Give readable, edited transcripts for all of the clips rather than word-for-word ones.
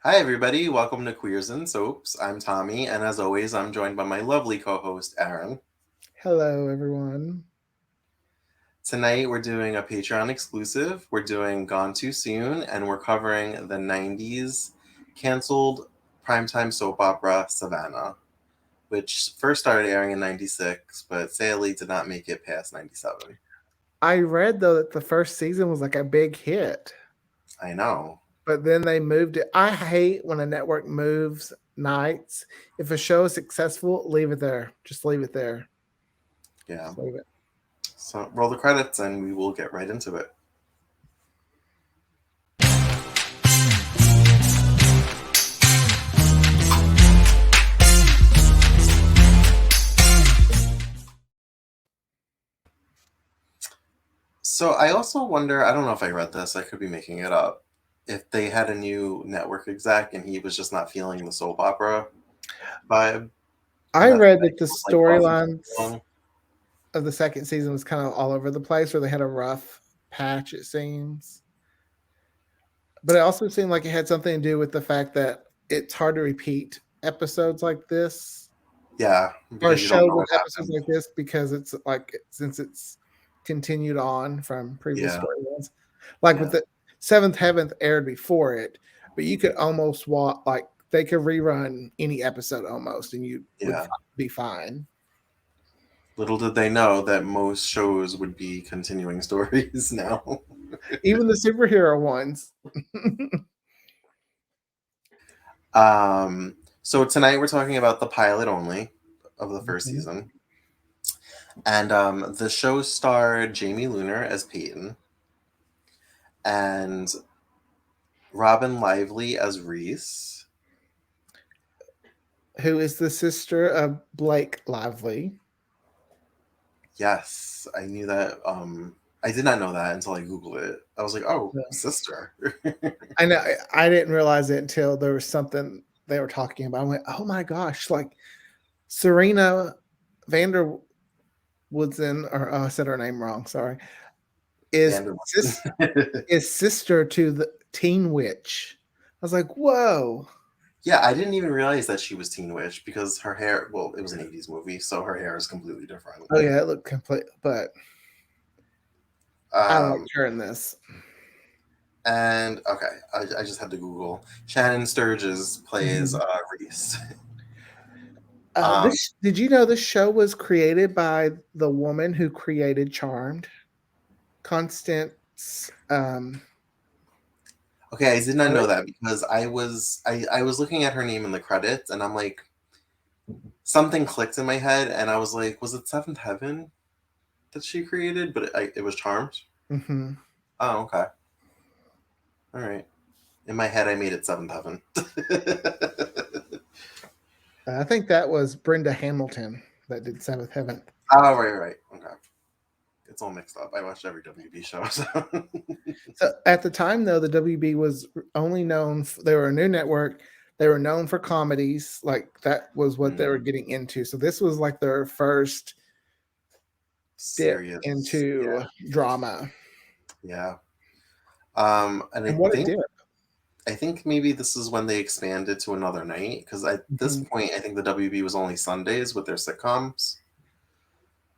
Hi, everybody. Welcome to Queers and Soaps. I'm Tommy, and as always, I'm joined by my lovely co host, Aaron. Hello, everyone. Tonight, we're doing a Patreon exclusive. We're doing Gone Too Soon, and we're covering the 90s canceled primetime soap opera Savannah, which first started airing in 96, but sadly did not make it past 97. I read though that the first season was like a big hit, I know. but then they moved it. I hate when a network moves nights. If a show is successful, leave it there. Just leave it there. Yeah. Just leave it. So, roll the credits, and we will get right into it. So I also wonder, I don't know if I read this, I could be making it up, if they had a new network exec and he was just not feeling the soap opera vibe, and I that's read why that the he was like off and storylines on. of the second season was kind of all over the place, or they had a rough patch, it seems. But it also seemed like it had something to do with the fact that it's hard to repeat episodes like this Yeah, or a because you don't show know with what episodes happened. like this because it's like since it's continued on from previous Yeah, storylines. Like with yeah, the Seventh Heaven aired before it, but you could almost watch like they could rerun any episode almost, and you would yeah. be fine. Little did they know that most shows would be continuing stories now. Even the superhero ones. So tonight we're talking about the pilot only of the first Mhm. season. And the show starred Jamie Luner as Peyton and Robin Lively as Reese. Who is the sister of Blake Lively? Yes, I knew that. I did not know that until I Googled it. I was like, oh, Yeah. sister. I know. I didn't realize it until there was something they were talking about. I went, "Oh my gosh!" Like Serena Vander Woodson, or I said her name wrong. Sorry, is Vanderwoodson. sis is sister to the Teen Witch. I was like, "Whoa!" Yeah, I didn't even realize that she was Teen Witch because her hair, well, it was an 80s movie, so her hair is completely different. Oh yeah, it looked complete, but I liked Um, her in this. and okay, I just had to Google. Shannon Sturges plays Mhm. Reese. Um, This did you know this show was created by the woman who created Charmed, Constance? okay, I did not know Ellett? that because I was looking at her name in the credits and I'm like, something clicked in my head and I was like, was it Seventh Heaven that she created? But it was Charmed. Mhm. Oh, okay. All right. In my head, I made it Seventh Heaven. I think that was Brenda Hamilton that did Seventh Heaven. Oh, right. Okay. It's all mixed up. I watched every WB show. So. So at the time, though, the WB was only known. They were a new network. They were known for comedies. Like that was what they were Mm, getting into. So this was like their first dip serious. into drama. Yeah. And And what a dip! I think maybe this is when they expanded to another night because at this Mhm. point, I think the WB was only Sundays with their sitcoms.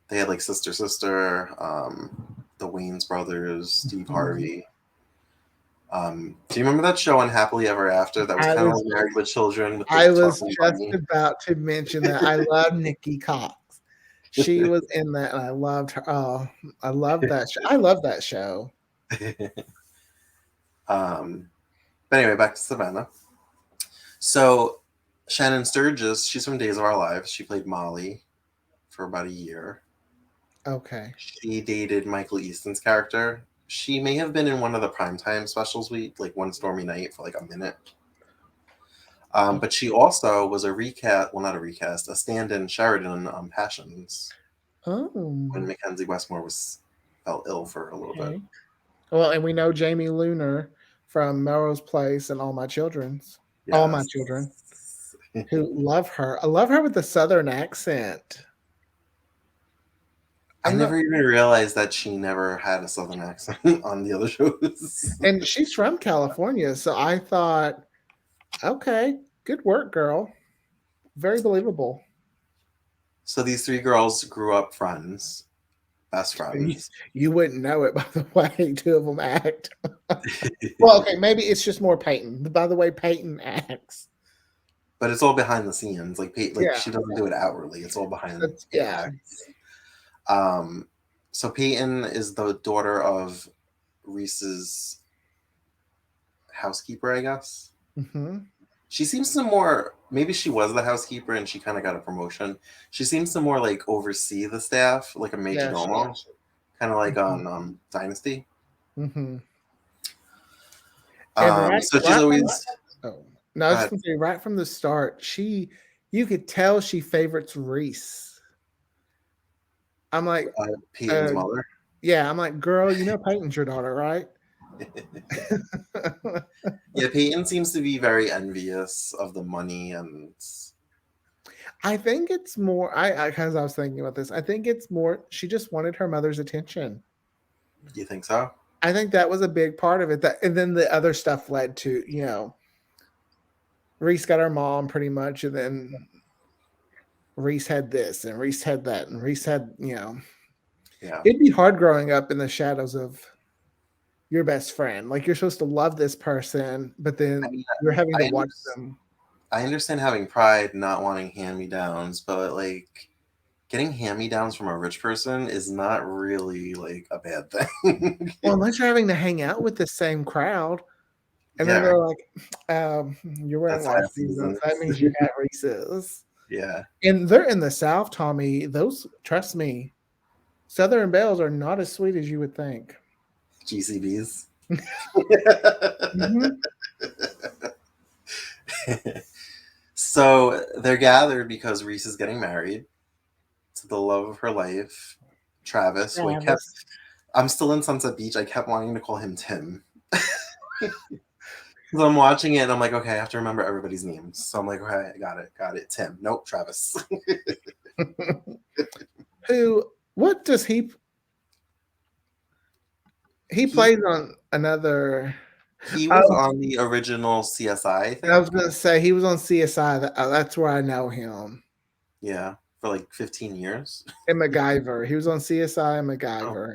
They had like Sister Sister, the Wayans brothers, Steve Mhm. Harvey. Do you remember that show Unhappily Ever After? That was I kind of like was Married with Children with the I was talking just bunny. about to mention that. I love Nikki Cox. She was in that, and I loved her. Oh, I love that. I love that show. um, but anyway, back to Savannah. So Shannon Sturgis, she's from Days of Our Lives. She played Molly for about a year. Okay. She dated Michael Easton's character. She may have been in one of the primetime specials we like One Stormy Night for like a minute. But she also was a recast, well, not a recast, a stand-in Sheridan on Passions when Oh, Mackenzie Westmore was fell ill for a little bit. okay. Well, and we know Jamie Luner from Melrose Place and All My Yes. Children, who love her. I love her with the Southern accent. I I'm not, never even realized that she never had a Southern accent on the other shows. and she's from California, so I thought Okay. Good work, girl. Very believable. So these three girls grew up friends, best You, friends. you wouldn't know it by the way two of them act. Well, okay, maybe it's just more Peyton. By the way, Peyton acts. But it's all behind the scenes. Like Yeah, she doesn't do it outwardly. It's all behind that's the yeah. acts. Um, so Peyton is the daughter of Reese's housekeeper, I guess. Hmm. She seems to more, maybe she was the housekeeper and she kind of got a promotion. She seems to more like oversee the staff, like a major Yeah, she domo, does. kind of like Hmm. on Dynasty. Hmm. And So she's always, oh no, I go was just ahead, gonna say right from the start, you could tell she favorites Reese. I'm like, Peyton's uh, mother. yeah, I'm like, girl, you know Peyton's your daughter, right? Yeah, Peyton seems to be very envious of the money, and I think it's more. Because I was thinking about this, I think it's more. She just wanted her mother's attention. you think so? I think that was a big part of it. That and then the other stuff led to Reese got her mom pretty much, and then Reese had this, and Reese had that, and Reese had Yeah. It'd be hard growing up in the shadows of your best friend. Like you're supposed to love this person, but I then mean, you're having I to under- watch them. I understand having pride, not wanting hand-me-downs, but like getting hand-me-downs from a rich person is not really like a bad thing. Well, unless you're having to hang out with the same crowd, and then Yeah, they're like, "You're wearing that's All last Seasons. season. That means you got Reese's." Yeah, And they're in the South, Tommy. Those, trust me, Southern Belles are not as sweet as you would think. GCBs. Hmm. So they're gathered because Reese is getting married to the love of her life, Travis, who I kept. Travis. I'm still in Sunset Beach. I kept wanting to call him Tim. So I'm watching it and I'm like, okay, I have to remember everybody's names. So I'm like, okay, got it. Tim. Nope, Travis. Who? What does he he plays on another? he was Oh, on the original CSI, I I was think. gonna say he was on CSI. That's where I know him. Yeah, for like 15 years. And MacGyver. He was on CSI and Oh, MacGyver.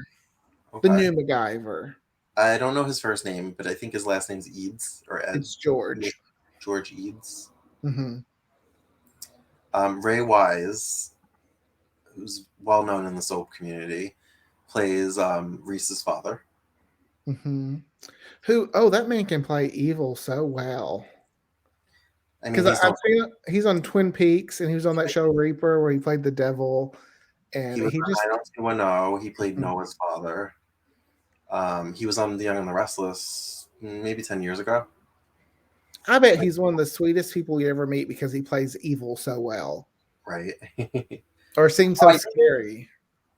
The okay. new MacGyver. I don't know his first name, but I think his last name's Eads or Ed. It's George. George Eads. Hmm. Ray Wise, who's well known in the soap community, plays Reese's father. Hmm. Who? Oh, that man can play evil so well. I mean, Because he's I've no. seen he's on Twin Peaks and he was on that show Reaper where he played the devil, He and was he on just 90210. He played mhm. Noah's father. He was on The Young and the Restless maybe 10 years ago. I bet he's one of the sweetest people you ever meet because he plays evil so well Right. or seems Oh, so scary.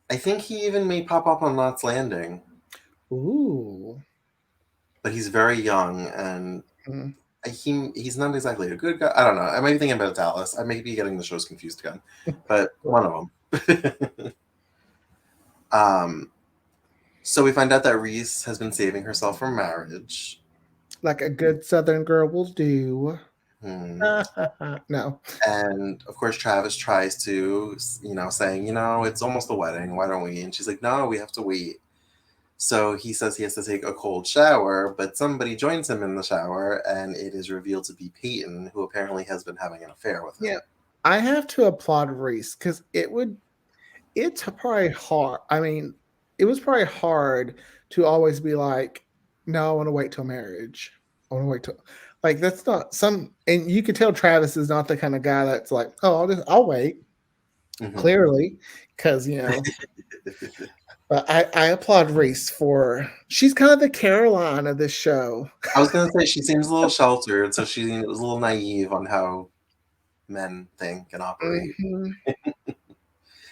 I think he even may pop up on Knots Landing, Ooh. but he's very young and Mm. he's not exactly a good guy. I don't know. I might be thinking about Dallas. I may be getting the shows confused again, but one of them. um, so we find out that Reese has been saving herself from marriage. Like a good Southern girl will do. Hmm. No. And of course, Travis tries to, saying, it's almost a wedding. Why don't we? And she's like, no, we have to wait. So he says he has to take a cold shower, but somebody joins him in the shower, and it is revealed to be Peyton, who apparently has been having an affair with Yeah. him. I have to applaud Reese because it's probably hard. I mean, it was probably hard to always be like, no, I want to wait till marriage. I want to wait till like that's not some and you could tell Travis is not the kind of guy that's like, oh, I'll wait, Hmm. clearly, because but I applaud Reese for she's kind of the Caroline of this show. I was gonna say she seems a little sheltered, so she was a little naive on how men think and operate. Hmm.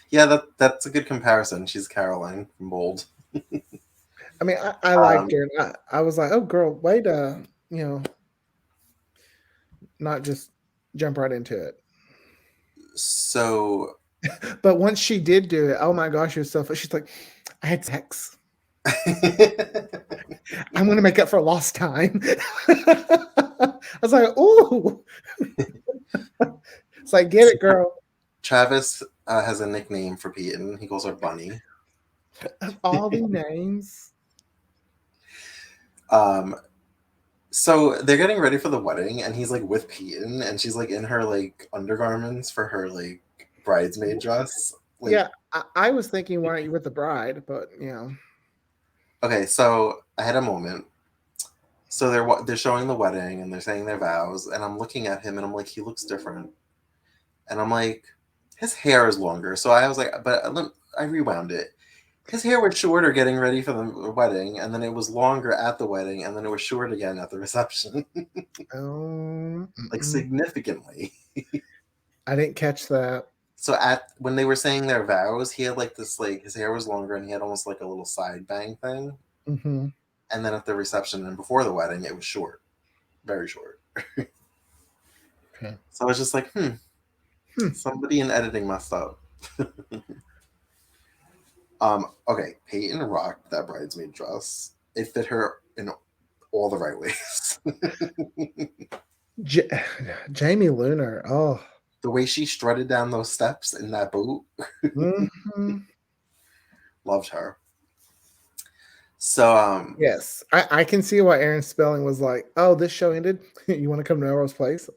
Yeah, that's a good comparison. She's Caroline from Bold. I mean, I liked Um, her. And I was like, oh, girl, way to, not just jump right into it. so But once she did do it, oh my gosh, you're so. She's like, I had sex. I'm gonna make up for lost time. I was like, "Ooh!" It's like, "Get So it, girl." Travis has a nickname for Peyton. He calls her Bunny. Of all the names, Um, so they're getting ready for the wedding, and he's like with Peyton, and she's like in her like undergarments for her like bridesmaid dress. Like, yeah, I was thinking, "Why aren't you with the bride?" But okay, so I had a moment. So they're showing the wedding and they're saying their vows, and I'm looking at him and I'm like, he looks different, and I'm like, his hair is longer. So I was like, I rewound it. His hair was shorter getting ready for the wedding, and then it was longer at the wedding, and then it was short again at the reception, oh, like significantly. I didn't catch that. So at when they were saying their vows, he had like this like his hair was longer and he had almost like a little side bang thing. Hmm. And then at the reception and before the wedding, it was short, very short. Okay. So I was just like, Hmm. somebody in editing messed up. Okay, Peyton rocked that bridesmaid dress. It fit her in all the right ways. J- Jamie Lunar. Oh. The way she strutted down those steps in that boot, Hmm. loved her. So Yes, I can see why Aaron Spelling was like, "Oh, this show ended. You want to come to Melrose Place?"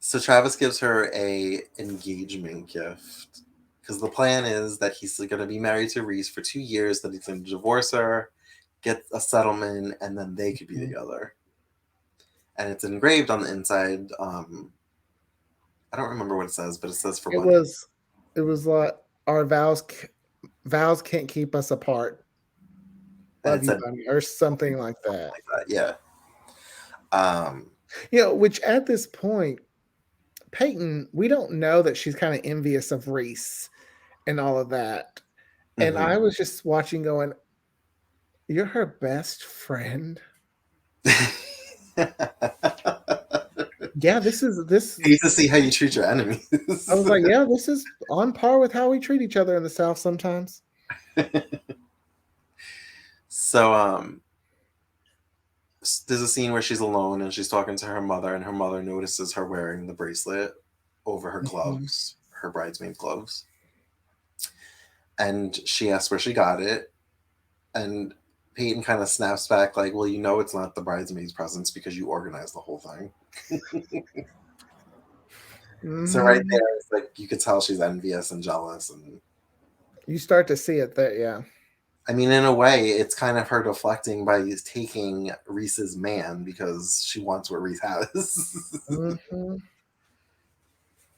so Travis gives her a engagement gift because the plan is that he's going to be married to Reese for 2 years, that he's going to divorce her, get a settlement, and then they could be Mhm. together. And it's engraved on the inside. I don't remember what it says, but it says for It wedding. was, it was like our vows can't keep us apart. And Love it you, said buddy, or something like something that. like that. Yeah. Um, Which at this point, Peyton, we don't know that she's kind of envious of Reese and all of that. And mhm. I was just watching, going, "You're her best friend." Yeah, this is this. Hate to see how you treat your I enemies. was like, "Yeah, this is on par with how we treat each other in the South sometimes." So there's a scene where she's alone and she's talking to her mother, and her mother notices her wearing the bracelet over her Mhm. gloves, her bridesmaid gloves, and she asks where she got it, and Peyton kind of snaps back like, well, you know it's not the bridesmaid's presents because you organized the whole thing. So right there, Mhm. it's like you could tell she's envious and jealous. And You start to see it there, yeah. I mean, in a way, it's kind of her deflecting by taking Reese's man because she wants what Reese has. Mhm.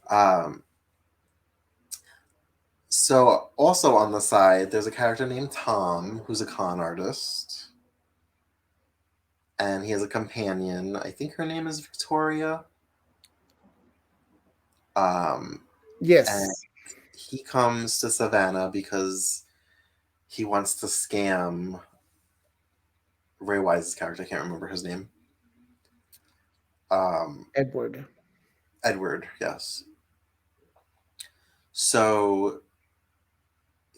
um, so also on the side, there's a character named Tom who's a con artist, and he has a companion. I think her name is Victoria. Um, and Yes, he comes to Savannah because he wants to scam Ray Wise's character. I can't remember his name. Um, Edward. Edward, yes. So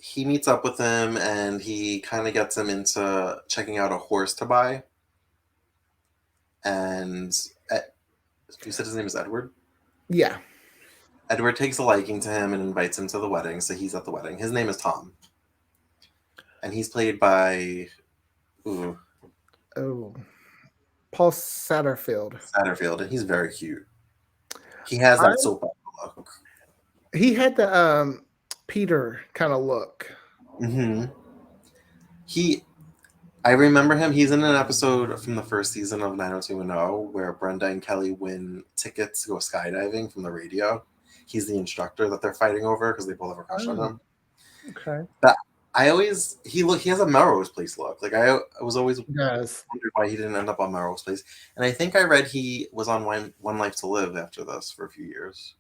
he meets up with him and he kind of gets him into checking out a horse to buy. And you said his name is Edward? Yeah, Edward takes a liking to him and invites him to the wedding. So he's at the wedding. His name is Tom. And he's played by ooh, oh, Paul Satterfield. Satterfield. And he's very cute. He has I that soap opera look. He had the, Peter kinda look. Hmm. He I remember him. He's in an episode from the first season of 90210 where Brenda and Kelly win tickets to go skydiving from the radio. He's the instructor that they're fighting over because they both have a crush on Oh, him. okay. But I always he has a Melrose Place look. Like I was always He does. wondered why he didn't end up on Melrose Place. And I think I read he was on One Life to Live after this for a few years.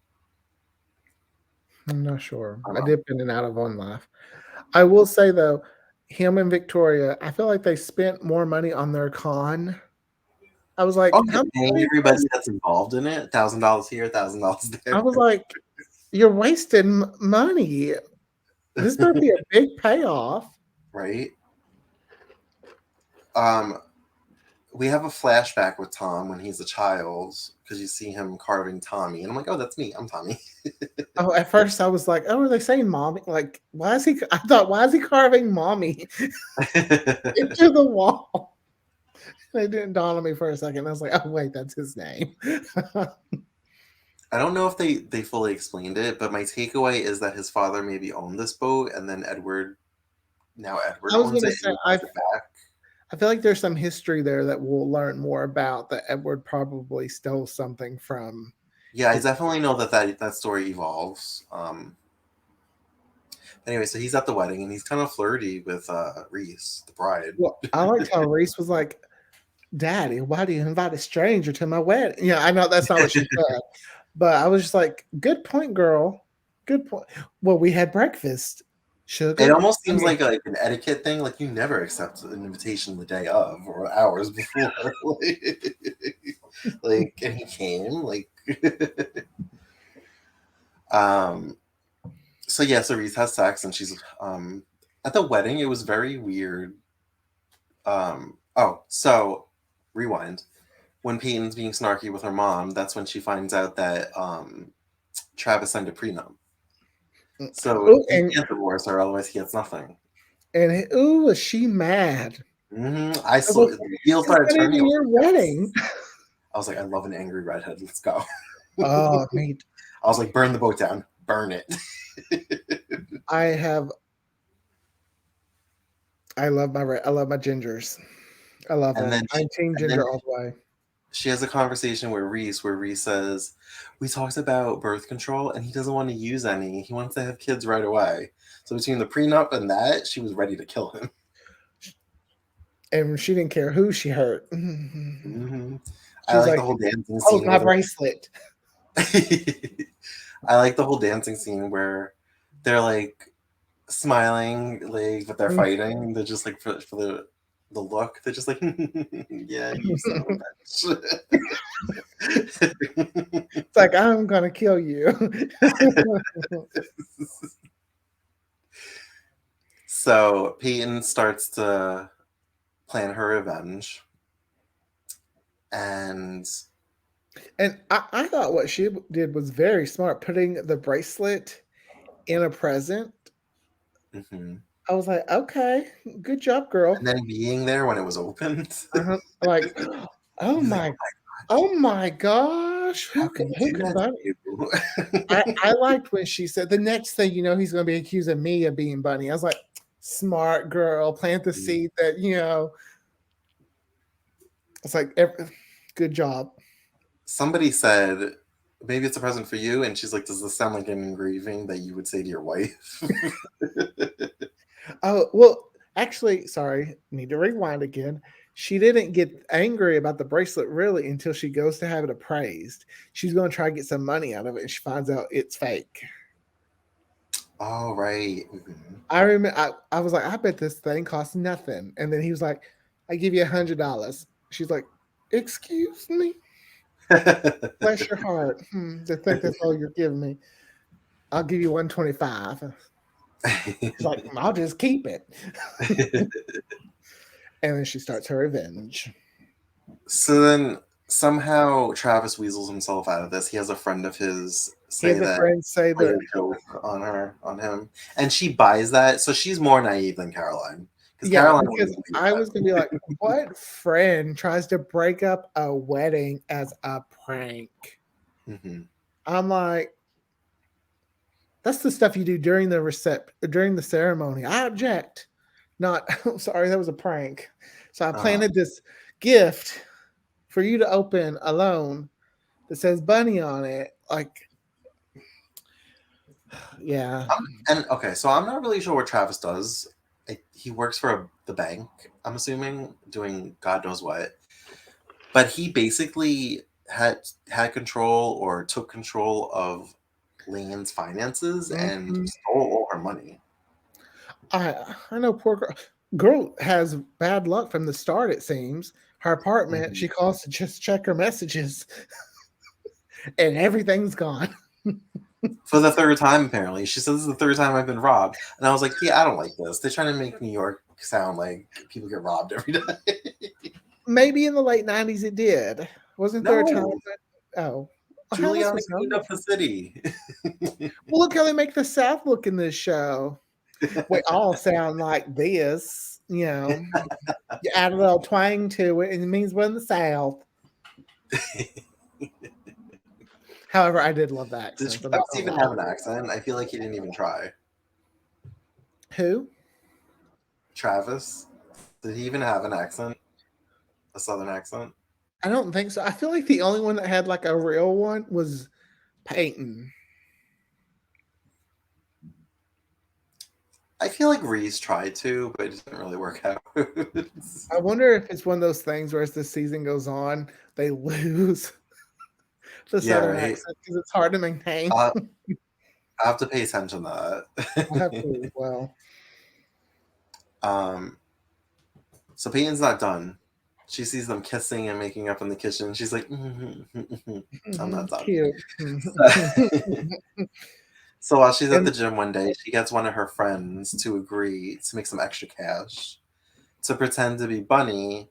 I'm not sure. I don't I know. dipped in and out of One Life. I will say, though, him and Victoria, I feel like they spent more money on their con. I was Oh, like, yeah, "How much paying money is everybody this?" that's involved in it, $1,000 here, $1,000 I there. was like, "You're wasting money." This better be a big payoff. Right? Um, we have a flashback with Tom when he's a child because you see him carving Tommy, and I'm like, oh, that's me. I'm Tommy. Oh, at first I was like, "Oh, are they saying mommy?" Like, why is he? I thought, why is he carving mommy into the wall? It didn't dawn on me for a second. I was like, "Oh, wait, that's his name." I don't know if they fully explained it, but my takeaway is that his father maybe owned this boat, and then Edward I was owns gonna it, say, and he gives it back. I feel like there's some history there that we'll learn more about. That Edward probably stole something from Yeah, I his. definitely know that story evolves. Anyway, so he's at the wedding, and he's kind of flirty with Reese, the bride. Well, I liked how Reese was like, "Daddy, why do you invite a stranger to my wedding?" Yeah, I know that's not what she said, but I was just like, "Good point, girl. Good point." Well, we had breakfast, It sugar. almost I seems mean, like an etiquette thing. Like you never accept an invitation the day of or hours before. Like, and he came. Like, um. So yeah, so Reese has sex, and she's at the wedding. It was very weird. Oh, so rewind. When Peyton's being snarky with her mom, that's when she finds out that Travis signed a prenup. So oh, he can't divorce her, otherwise he gets nothing. ooh, was she mad? I I was saw like, the wheels "It's started not turning. I even was your like, wedding." yes. I was like, I love an angry redhead. Let's go. Oh, me. I was like, burn the boat down, burn it. I have. I love my gingers. I love and them. then I'm team and then ginger all the way. she has a conversation with Reese where Reese says, we talked about birth control and he doesn't want to use any. He wants to have kids right away. So between the prenup and that, she was ready to kill him. And she didn't care who she hurt. hmm I She's like the like, whole dancing "Oh, scene my with her. bracelet." I like the whole dancing scene where they're like smiling, like, but they're Mm. fighting. They're just like for the look. They're just like, yeah, you son of a bitch. It's like, "I'm gonna kill you." So Peyton starts to plan her revenge, and And I thought what she did was very smart, putting the bracelet in a present. mhm. I was like, "Okay, good job, girl." And then being there when it was opened. Like, oh He's like, my, oh my gosh, how can you who do could that Bunny? to I liked when she said the next thing you know he's going to be accusing me of being Bunny. I was like, smart girl, plant the you? seed that It's like, good job. Somebody said, maybe it's a present for you. And she's like, does this sound like an engraving that you would say to your wife? Oh well, actually, sorry, need to rewind again. She didn't get angry about the bracelet really until she goes to have it appraised. She's going to try to get some money out of it, and she finds out it's fake. Oh, right. I remember I was like, I bet this thing costs nothing. And then he was like, I give you $100. She's like, excuse me? Bless your heart. To think that's all you're giving me. I'll give you 125. She's like, I'll just keep it. And then she starts her revenge. So then somehow Travis weasels himself out of this. He has a friend of his He say has a that friend say play that, a joke on him, and she buys that. So she's more naive than Caroline, because yeah, Caroline because wouldn't believe I was gonna be like, what friend tries to break up a wedding as a prank? that. I'm like, that's the stuff you do during during the ceremony. I object. Not sorry, that was a prank. So I Uh, planted this gift for you to open alone that says bunny on it. Like, yeah. and okay, so I'm not really sure what Travis does. He works for the bank, I'm assuming, doing God knows what. But he basically had control or took control of Lane's finances and Mhm. stole all her money. I know poor girl has bad luck from the start, it seems. Her apartment, Mhm. she calls to just check her messages and everything's gone. For the third time, apparently. She says this is the third time I've been robbed. And I was like, yeah, I don't like this. They're trying to make New York sound like people get robbed every day. Maybe in the late 90s it did. Wasn't there a time No, that, oh, how am I Giuliani supposed to know cleaned up that? the city. Well, look how they make the South look in this show. We all sound like this, you know. You add a little twang to it, and it means we're in the South. However, I did love the Did accents. I'm not Travis gonna even lie. have an accent? I feel like he didn't even try. Who? Travis, did he even have an accent? A southern accent? I don't think so. I feel like the only one that had like a real one was Peyton. I feel like Reese tried to, but it didn't really work out. I wonder if it's one of those things where as the season goes on, they lose the Yeah, southern right. accent because it's hard to maintain. I I have to pay attention to I have to that. as well. um, so Peyton's not done. She sees them kissing and making up in the kitchen. She's like, I'm not done. Cute. So while she's at And the gym one day, she gets one of her friends to agree to make some extra cash to pretend to be Bunny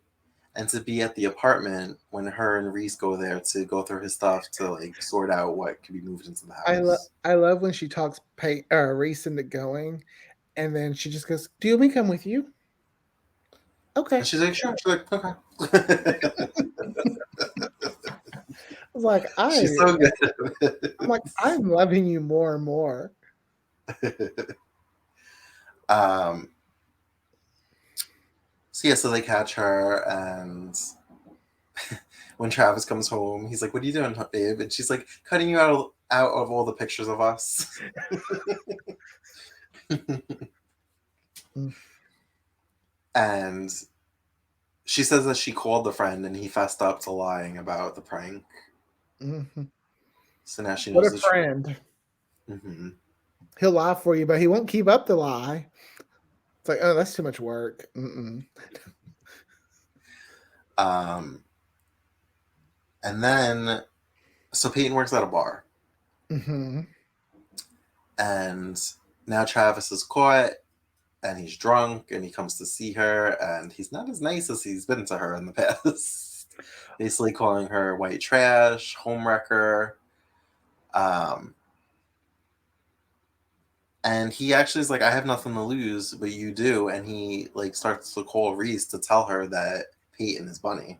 and to be at the apartment when her and Reese go there to go through his stuff to like sort out what can be moved into the house. I love when she talks Reese into going, and then she just goes, "Do you want me to come with you?" And Okay. she's like, sure. She's like, okay. I was like, She's so good I'm like, I'm loving you more and more. at it. um, so yeah, so they catch her, and when Travis comes home, he's like, "What are you doing, babe?" And she's like, "Cutting you out of all the pictures of us." Mm. And she says that she called the friend, and he fessed up to lying about the prank. Mhm. So now she What knows a the truth. friend. Hmm. He'll lie for you, but he won't keep up the lie. It's like, oh, that's too much work. Mm-mm. Um, and then, so Peyton works at a bar, Mm-hmm. and now Travis is caught, and he's drunk, and he comes to see her, and he's not as nice as he's been to her in the past. Basically calling her white trash, homewrecker. Um, and he actually is like, I have nothing to lose, but you do. And he like starts to call Reese to tell her that Peyton is Bunny.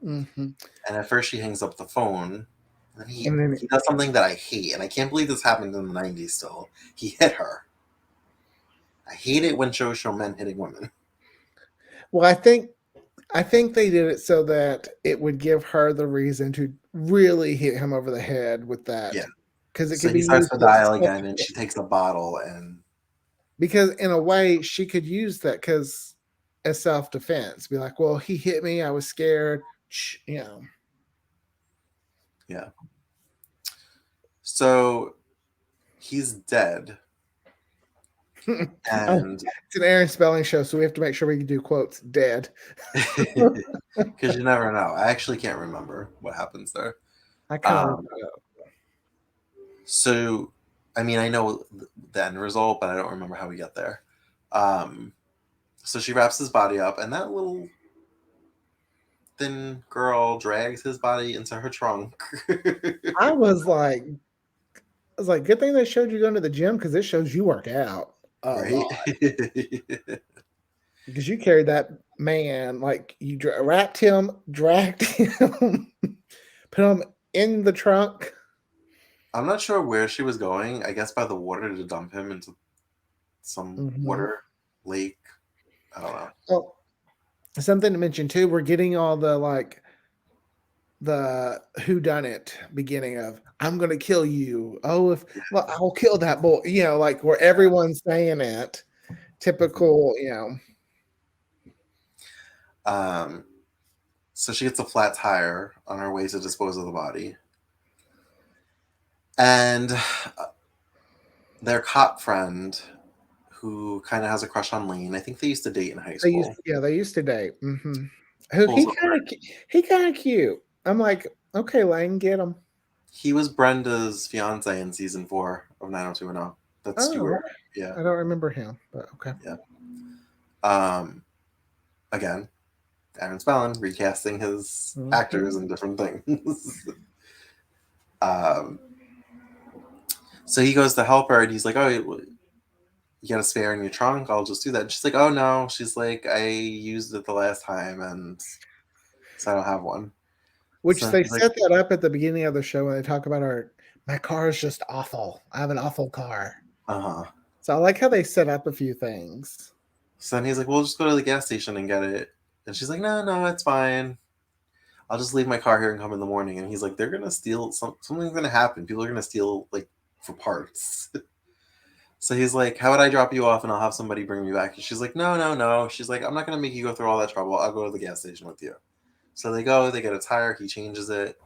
Mm-hmm. And at first she hangs up the phone. And then And then, he does something that I hate, and I can't believe this happened in the '90s. Still, he hit her. I hate it when shows show men hitting women. well, I think they did it so that it would give her the reason to really hit him over the head with Yeah. that, because it So could he be starts used to as dial again, and self-defense. she takes a bottle, and Because in a way, she could use that because as self defense, be like, "Well, he hit me. I was scared." You know. yeah. So he's dead, Oh, and it's an Aaron Spelling show, so we have to make sure we can do quotes. Dead. because you never know. I actually can't remember what happens there. I kind of looked Um, it up. so, I mean, I know the end result, but I don't remember how we get there. Um, so she wraps his body up, and that little thin girl drags his body into her trunk. I was like, good thing they showed you going to the gym because it shows you work out a Right? lot. Because you carried that man like you wrapped him, dragged him, put him in the trunk. I'm not sure where she was going. I guess by the water to dump him into some Mm-hmm. water lake. I don't know. Well, something to mention too. We're getting all the like the who done it beginning of I'm gonna kill you. Oh, if well, I'll kill that boy. You know, like where everyone's saying it. Mhm. Typical, you know. Um, so she gets a flat tire on her way to dispose of the body. And their cop friend, who kind of has a crush on Lane, I think they used to date in high school, They used to date. Hmm. Who pulls over. he kind of cute. I'm like, okay, Lane, get him. He was Brenda's fiance in season 4 of 90210. That's Oh, Stuart. Yeah, I don't remember him, but okay. yeah. Um, again, Aaron Spellin recasting his Mhm. actors in different things. um, so he goes to help her, and he's like, "Oh, you got a spare in your trunk? I'll just do that." And she's like, "Oh no." She's like, "I used it the last time, and so I don't have one." Which So they he's like, set that up at the beginning of the show when they talk about my car is just awful. I have an awful car. "Uh huh." So I like how they set up a few things. So then he's like, "We'll just go to the gas station and get it." And she's like, "No, no, it's fine. I'll just leave my car here and come in the morning." And he's like, "They're gonna steal something's gonna happen. People are gonna steal like for parts." So he's like, "How would I drop you off and I'll have somebody bring me back?" And she's like, "No, no, no." She's like, "I'm not gonna make you go through all that trouble. I'll go to the gas station with you." So they go, they get a tire, he changes it,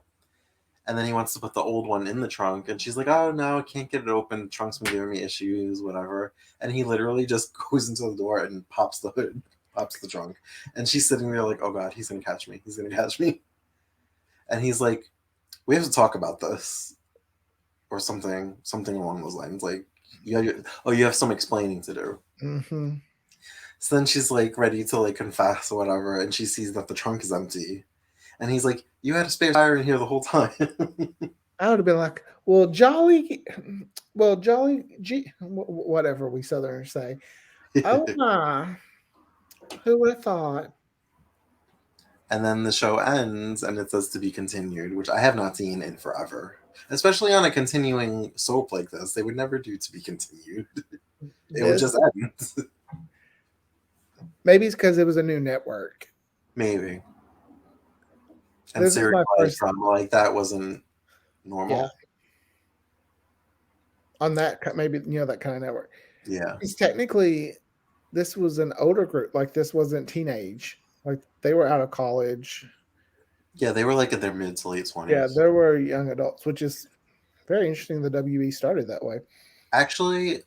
and then he wants to put the old one in the trunk. And she's like, "Oh no, I can't get it open. The trunk's been giving me issues, whatever." And he literally just goes into the door and pops the hood, pops the trunk. And she's sitting there like, "Oh god, he's gonna catch me. He's gonna catch me." And he's like, "We have to talk about this," or something along those lines. Like, you have some explaining to do. Hmm. So then she's like ready to like confess or whatever, and she sees that the trunk is empty. And he's like, "You had a spare tire in here the whole time." I would have been like, well, jolly, well, jolly, whatever we Southerners say. Oh my, who would have thought? And then the show ends and it says to be continued, which I have not seen in forever. Especially on a continuing soap like this, they would never do to be continued. It would just This end. maybe it's because it was a new network. Maybe. And This was my serialized first, drama like that wasn't yeah, normal. on that maybe that kind of network. Yeah. Because technically, this was an older group. Like this wasn't teenage. Like they were out of college. Yeah, they were like in their mid to late Yeah, 20s. there were young adults, which is very interesting. The WB started that way. Actually,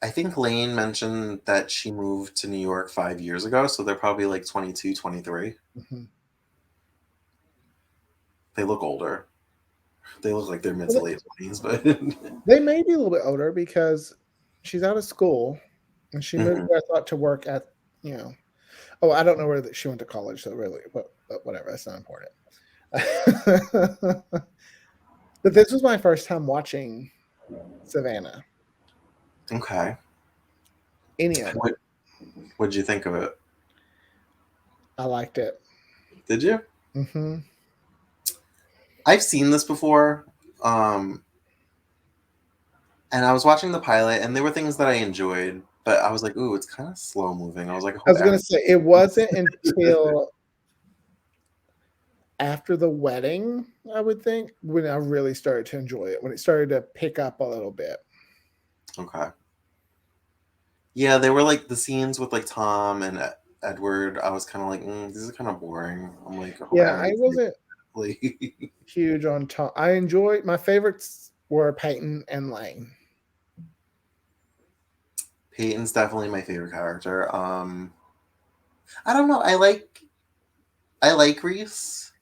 I think Lane mentioned that she moved to New York 5 years ago, so they're probably like 22, 23. Mhm. They look older. They look like they're mid to Well, late 20s, but they may be a little bit older because she's out of school and she moved Mhm. there, I thought, to work at, you know, oh, I don't know where she went to college, so really, but whatever, that's not important. But this was my first time watching Savannah, Okay. any of it. What'd you think of it? I liked it. Did you? Hmm. I've seen this before, um, and I was watching the pilot, and there were things that I enjoyed, but I was like, "Ooh, it's kind of slow moving." I was like, "I I hope was going Aaron." to say, it wasn't until after the wedding, I would think, when I really started to enjoy it, when it started to pick up a little bit. Okay. Yeah, they were like the scenes with like Tom and Edward. I was kind of like, "These are kind of boring." I'm like, "I hope Yeah, I Aaron's wasn't like." huge on Tom. I enjoyed my favorites were Peyton and Lane. Peyton's definitely my favorite character. I don't know. I like Reese.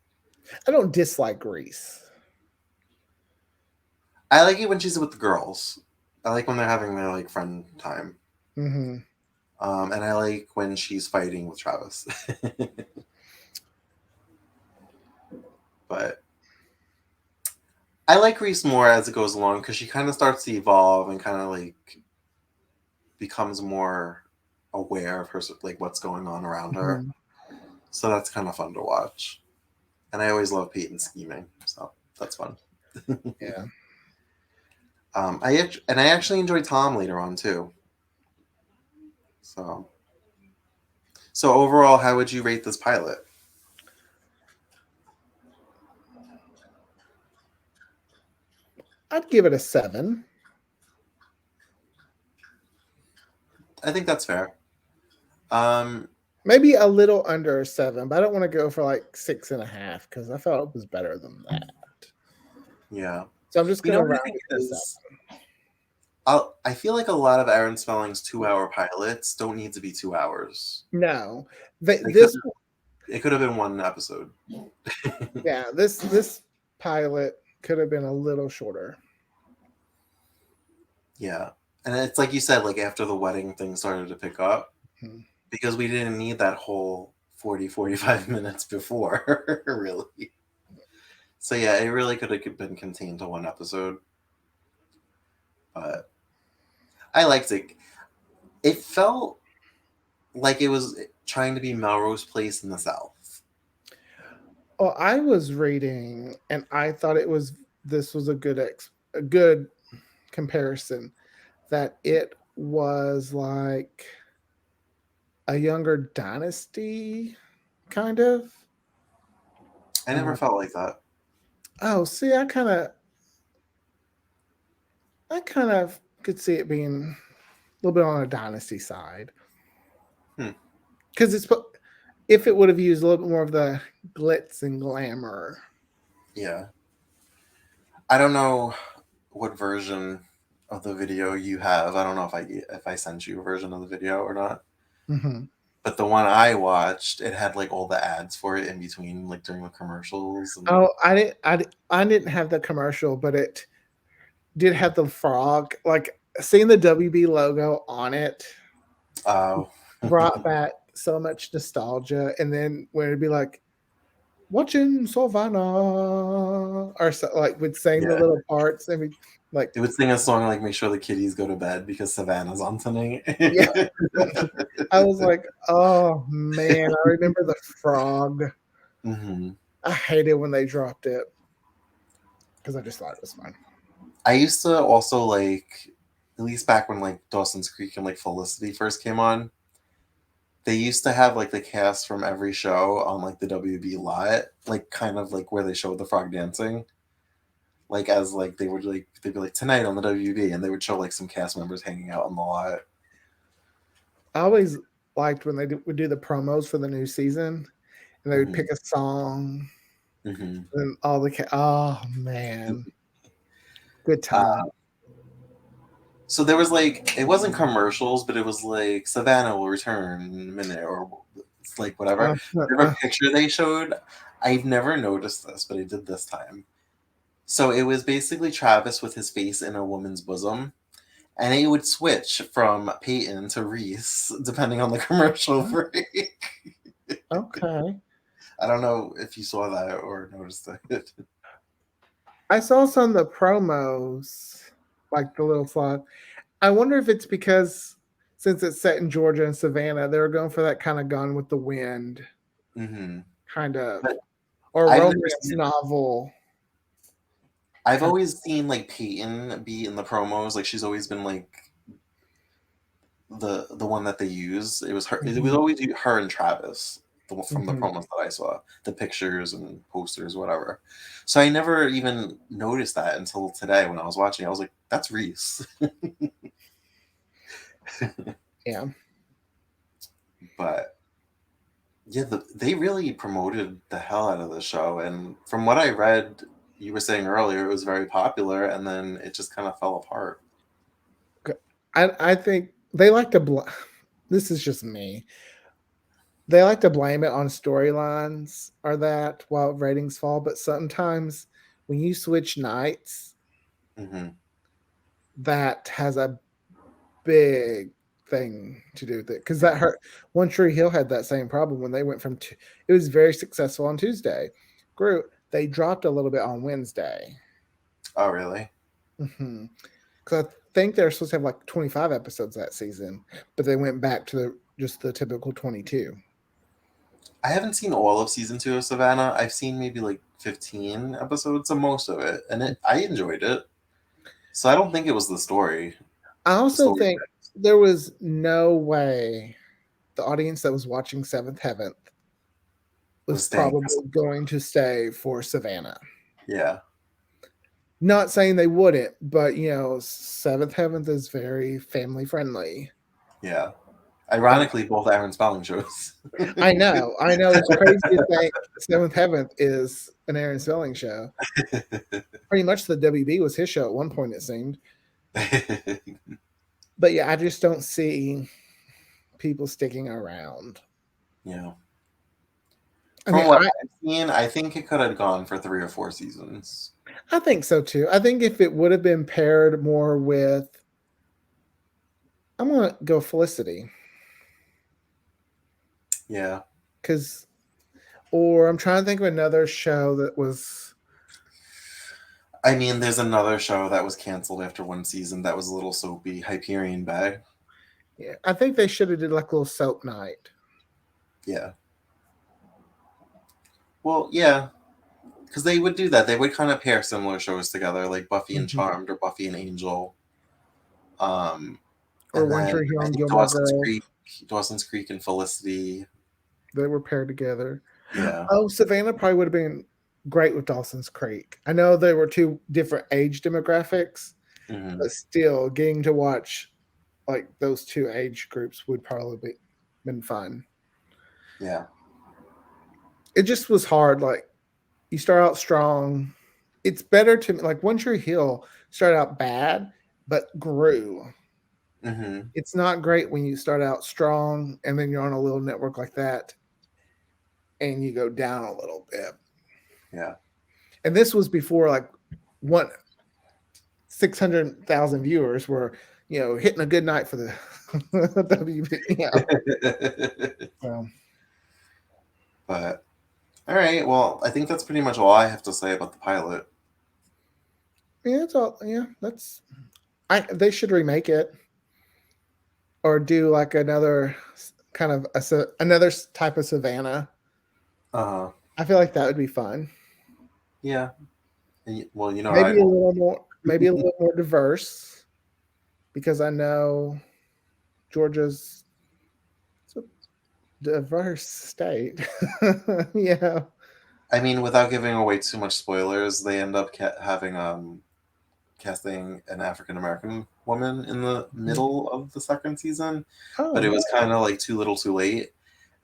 I don't dislike Grease. I like it when she's with the girls. I like when they're having their like friend time. Hmm. And I like when she's fighting with Travis. But I like Reese more as it goes along because she kind of starts to evolve and kind of like becomes more aware of her like what's going on around her. Hmm. So that's kind of fun to watch. And I always love Peyton scheming, so that's fun. Yeah, I actually enjoy Tom later on too. So overall, how would you rate this pilot? I'd give it a 7. I think that's fair. Um, Maybe a little under a 7, but I don't want to go for like 6.5 because I felt it was better than that. yeah. So I'm just You going know to what I round think it it to is? I feel like a lot of Aaron Spelling's 2 hour pilots don't need to be 2 hours. 7. No, They could this it could have been one episode. yeah this pilot. Could have been a little shorter. Yeah. And it's like you said, like after the wedding thing started to pick up, Hmm. because we didn't need that whole 40-45 minutes before, really. So yeah, it really could have been contained to one episode. But I liked it. It felt like it was trying to be Melrose Place in the South. Well, I was reading, and I thought it was this was a good comparison that it was like a younger dynasty, kind of. I never Uh, felt like that. oh, see, I kind of could see it being a little bit on a dynasty side Hmm. because if it would have used a little bit more of the glitz and glamour. Yeah. I don't know what version of the video you have. I don't know if I sent you a version of the video or not. Hmm. But the one I watched, it had like all the ads for it in between, like during the commercials, and Oh, I didn't have the commercial, but it did have the frog. Like seeing the WB logo on it oh, brought back so much nostalgia. And then when it'd be like watching Savannah or so, like would sing the yeah. little parts and we like It would sing a song like "Make sure the kitties go to bed" because Savannah's on tonight. yeah. I was like, oh man, I remember the frog. Hmm. I hated when they dropped it because I just thought it was fun. I used to also like, at least back when like Dawson's Creek and like Felicity first came on, they used to have like the cast from every show on like the WB lot, like kind of like where they showed the frog dancing. Like as like they'd be like tonight on the WB, and they would show like some cast members hanging out on the lot. I always liked when would do the promos for the new season and they would Hmm. pick a song Hmm. and oh man, good Uh, time. so there was like, it wasn't commercials, but it was like Savannah will return in a minute, or it's like whatever. Uh, Whatever picture they showed, I've never noticed this, but I did this time. So it was basically Travis with his face in a woman's bosom, and it would switch from Peyton to Reese depending on the commercial break. okay. I don't know if you saw that or noticed it. I saw some of the promos, like the little slot. I wonder if it's because since it's set in Georgia and Savannah, they were going for that kind of Gone with the Wind Hmm. kind of But or I've never romance seen it. novel I've kind always seen like Peyton be in the promos. Like she's always been like the one that they use. It was her. of. It was Hmm. always her and Travis from the Hmm. promos that I saw, the pictures and posters, whatever. So I never even noticed that until today when I was watching. I was like, "That's Reese." Yeah. But yeah, they really promoted the hell out of the show, and from what I read, you were saying earlier, it was very popular, and then it just kind of fell apart. I think they like to this is just me. They like to blame it on storylines or that while ratings fall, but sometimes when you switch nights, Hmm. that has a big thing to do with it because that Yeah. hurt. One Tree Hill had that same problem when they went from it was very successful on Tuesday, grew they dropped a little bit on Wednesday. Oh, really? Because I think they're supposed to have like 25 episodes that season, but they went back to just the typical 22. I haven't seen all of season 2 of Savannah. I've seen maybe like 15 episodes of most of it, and I enjoyed it. So I don't think it was the story. I The also story think there was no way the audience that was watching Seventh Heaven was was staying. probably going to stay for Savannah. Yeah, Not saying they wouldn't, but Seventh Heaven is very family friendly. yeah. And Ironically, both Aaron Spelling shows. I know, it's crazy to think Seventh Heaven is an Aaron Spelling show. Pretty much the WB was his show at one point, it seemed. But yeah, I just don't see people sticking around. Yeah. I From mean, what I've seen, I think it could have gone for 3 or 4 seasons. I think so too. I think if it would have been paired more with, I'm gonna go Felicity Yeah. because, or I'm trying to think of another show that was. I mean, there's another show that was canceled after one season that was a little soapy, Hyperion Bay. Yeah, I think they should have did like a little soap night. Yeah. Well, yeah, because they would do that. They would kind of pair similar shows together, like Buffy and Mhm. Charmed or Buffy and Angel. Um, Or and One then Tree Hill I and think Gilmore Girls. Dawson's Creek and Felicity. They were paired together. Yeah. Oh, Savannah probably would have been great with Dawson's Creek. I know they were two different age demographics, Hmm. but still getting to watch like those two age groups would probably be been fun. Yeah. It just was hard. Like you start out strong. It's better to like One Tree Hill started out bad, but grew. Hmm. It's not great when you start out strong and then you're on a little network like that and you go down a little bit. Yeah. And this was before like one 600,000 viewers were, hitting a good night for the WB. So, But all right. Well, I think that's pretty much all I have to say about the pilot. yeah, it's all. Yeah, that's. They should remake it or do like another kind of another type of Savannah. Uh, I feel like that would be fun. yeah. Well, you know, Maybe a little more, maybe a little more diverse because I know Georgia's a diverse state. Yeah. I mean, without giving away too much spoilers, they end up having casting an African American woman in the middle of the second season, but it Oh, was kind of like too little, too late.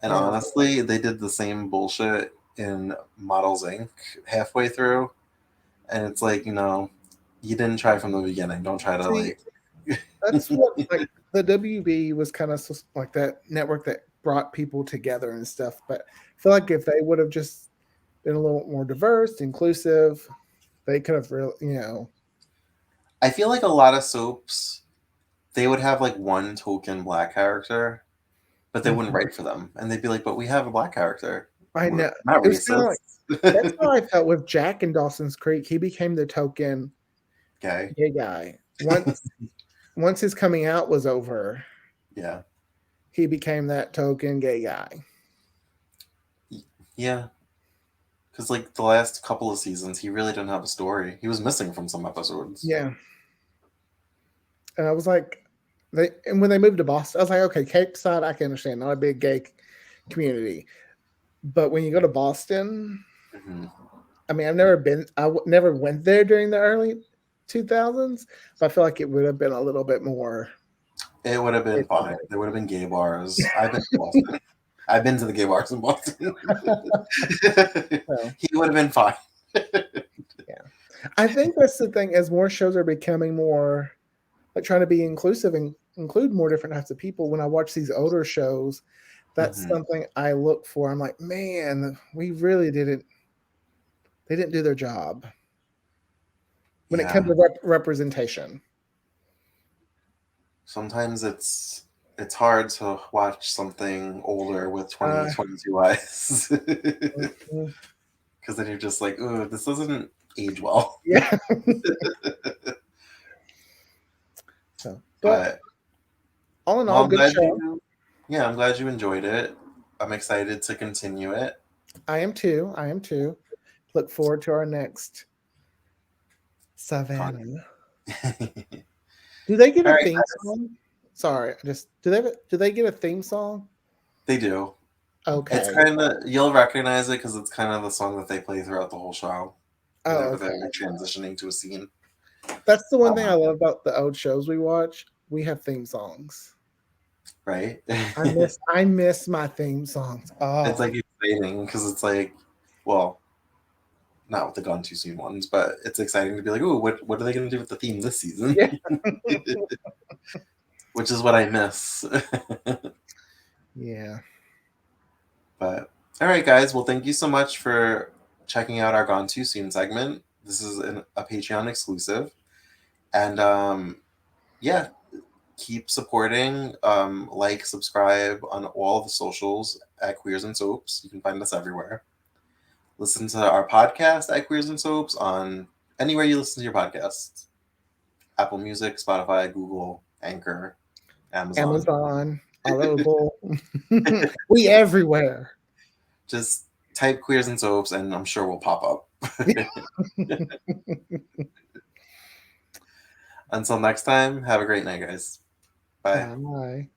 And yeah. honestly, they did the same bullshit in Models Inc. halfway through, and it's like, you didn't try from the beginning. Don't try to See, like. that's what like the WB was kind of like that network that brought people together and stuff. But I feel like if they would have just been a little more diverse, inclusive, they could have really. I feel like a lot of soaps they would have like one token black character, but they wouldn't Mhm. write for them, and they'd be like, "But we have a black character. I We're know not it was kind of like racist." that's how I felt with Jack in Dawson's Creek. He became the token Okay. gay guy once his coming out was over. Yeah. He became that token gay guy. Yeah. Because like the last couple of seasons, he really didn't have a story. He was missing from some episodes. Yeah, and I was like, and when they moved to Boston, I was like, okay, Cape Side, I can understand, not a big gay community, but when you go to Boston, Hmm. I mean, I've never been, never went there during the early 2000s, but I feel like it would have been a little bit more. It would have been fine. There would have been gay bars. I've been to Boston. I've been to the gay bars in Boston. So, He would have been fine. yeah, I think that's the thing. As more shows are becoming more like trying to be inclusive and include more different types of people. When I watch these older shows, that's Hmm. something I look for. I'm like, man, we really didn't. They didn't do their job when it comes Yeah. to representation. Sometimes it's hard to watch something older with Uh, 2022 eyes. mhm. Because then you're just like, ooh, this doesn't age well. Yeah. So, but But all in well, all, good show. I'm glad you enjoyed it. I'm excited to continue it. I am too. I am too. Look forward to our next Con- Savannah. Do they get All a right, theme song? Sorry, just do they get a theme song? they do. It's Okay. kind of you'll recognize it because it's kind of the song that they play throughout the whole show Oh, whenever they're okay. like transitioning to a scene. That's the one thing I Um, love about the old shows we watch. We have theme songs. right? I miss my theme songs. It's Oh, like exciting because it's like, well, not with the Gone Too Soon ones, but it's exciting to be like, oh, what are they going to do with the theme this season? yeah. Which is what I miss. Yeah. But all right, guys. Well, thank you so much for checking out our Gone Too Soon segment. This is a Patreon exclusive. And yeah, keep supporting. Like, subscribe on all the socials at Queers and Soaps. You can find us everywhere. Listen to our podcast at Queers and Soaps on anywhere you listen to your podcasts. Apple Music, Spotify, Google, Anchor, Amazon. Amazon, Audible. We everywhere. Just type Queers and Soaps and I'm sure we'll pop up. Until next time, have a great night, guys. Bye. Bye.